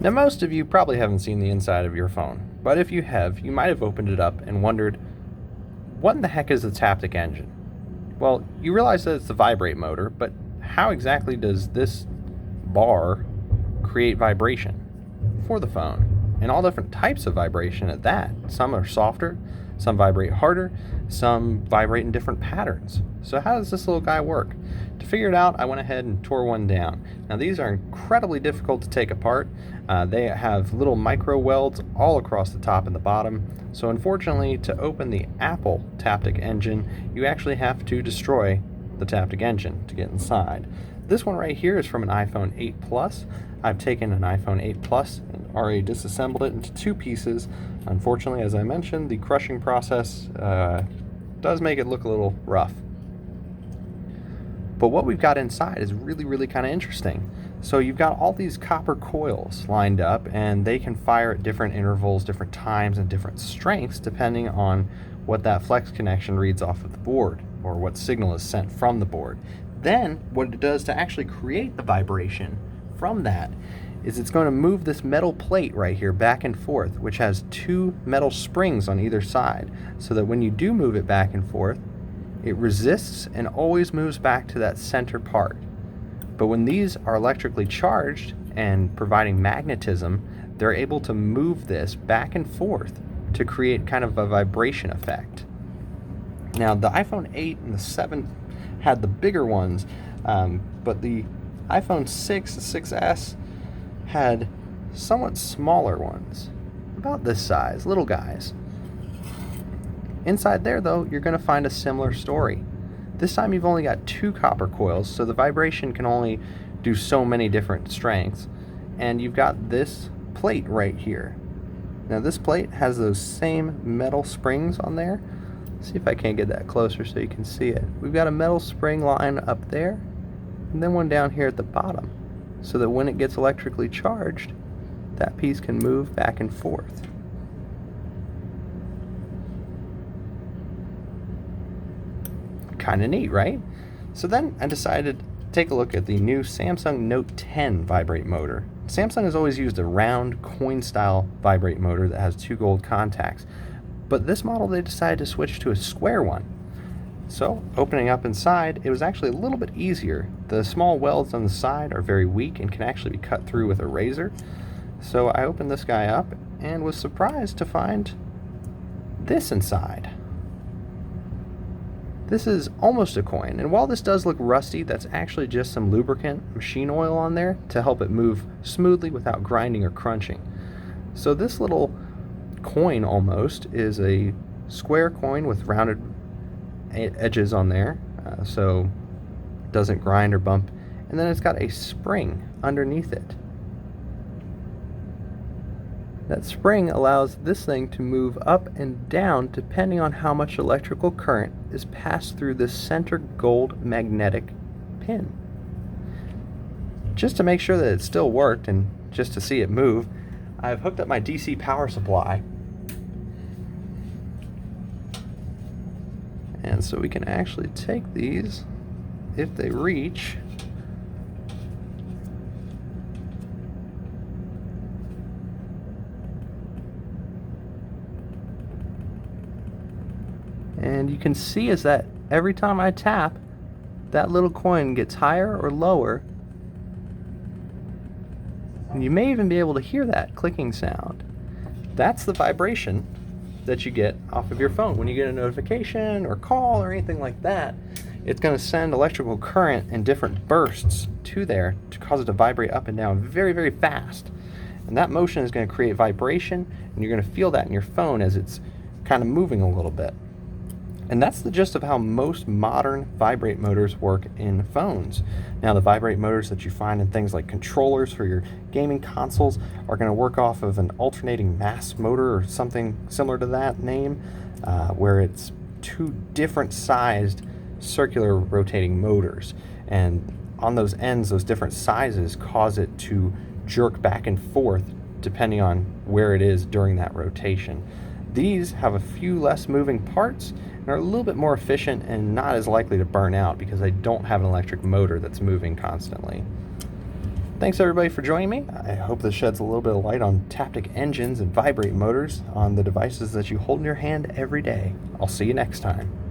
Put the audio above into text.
Now, most of you probably haven't seen the inside of your phone, but if you have, you might have opened it up and wondered, what in the heck is the Taptic engine? Well, you realize that it's the vibrate motor, but how exactly does this bar create vibration for the phone? And all different types of vibration at that. Some are softer, some vibrate harder, some vibrate in different patterns. So how does this little guy work? To figure it out, I went ahead and tore one down. Now these are incredibly difficult to take apart. They have little micro welds all across the top and the bottom. So unfortunately, to open the Apple Taptic engine, you actually have to destroy the Taptic engine to get inside. This one right here is from an iPhone 8 Plus. I've taken an iPhone 8 Plus and already disassembled it into two pieces. Unfortunately, as I mentioned, the crushing process does make it look a little rough. But what we've got inside is really kind of interesting. So you've got all these copper coils lined up, and they can fire at different intervals, different times, and different strengths depending on what that flex connection reads off of the board or what signal is sent from the board. Then what it does to actually create the vibration from that is it's going to move this metal plate right here back and forth, which has two metal springs on either side, so that when you do move it back and forth, it resists and always moves back to that center part. But when these are electrically charged and providing magnetism, they're able to move this back and forth to create kind of a vibration effect. Now the iPhone 8 and the 7 had the bigger ones, but the iPhone 6 and 6S had somewhat smaller ones, about this size, little guys. Inside there though, you're going to find a similar story. This time you've only got two copper coils, so the vibration can only do so many different strengths, and you've got this plate right here. Now this plate has those same metal springs on there. Let's see if I can't get that closer so you can see it. We've got a metal spring line up there, and then one down here at the bottom, so that when it gets electrically charged, that piece can move back and forth. Kind of neat, right? So then I decided to take a look at the new Samsung Note 10 vibrate motor. Samsung has always used a round coin style vibrate motor that has two gold contacts, but this model they decided to switch to a square one. So opening up inside, it was actually a little bit easier. The small welds on the side are very weak and can actually be cut through with a razor. So I opened this guy up and was surprised to find this inside. This is almost a coin, and while this does look rusty, that's actually just some lubricant, machine oil on there to help it move smoothly without grinding or crunching. So this little coin almost is a square coin with rounded edges on there, so it doesn't grind or bump, and then it's got a spring underneath it. That spring allows this thing to move up and down depending on how much electrical current is passed through this center gold magnetic pin. Just to make sure that it still worked and just to see it move, I've hooked up my DC power supply. And so we can actually take these, if they reach, and you can see is that every time I tap, that little coin gets higher or lower. And you may even be able to hear that clicking sound. That's the vibration that you get off of your phone. When you get a notification or call or anything like that, it's going to send electrical current in different bursts to there to cause it to vibrate up and down very fast. And that motion is going to create vibration, and you're going to feel that in your phone as it's kind of moving a little bit. And that's the gist of how most modern vibrate motors work in phones. Now the vibrate motors that you find in things like controllers for your gaming consoles are going to work off of an alternating mass motor or something similar to that name, where it's two different sized circular rotating motors. And on those ends, those different sizes cause it to jerk back and forth depending on where it is during that rotation. These have a few less moving parts and are a little bit more efficient and not as likely to burn out because they don't have an electric motor that's moving constantly. Thanks everybody for joining me. I hope this sheds a little bit of light on Taptic engines and vibrate motors on the devices that you hold in your hand every day. I'll see you next time.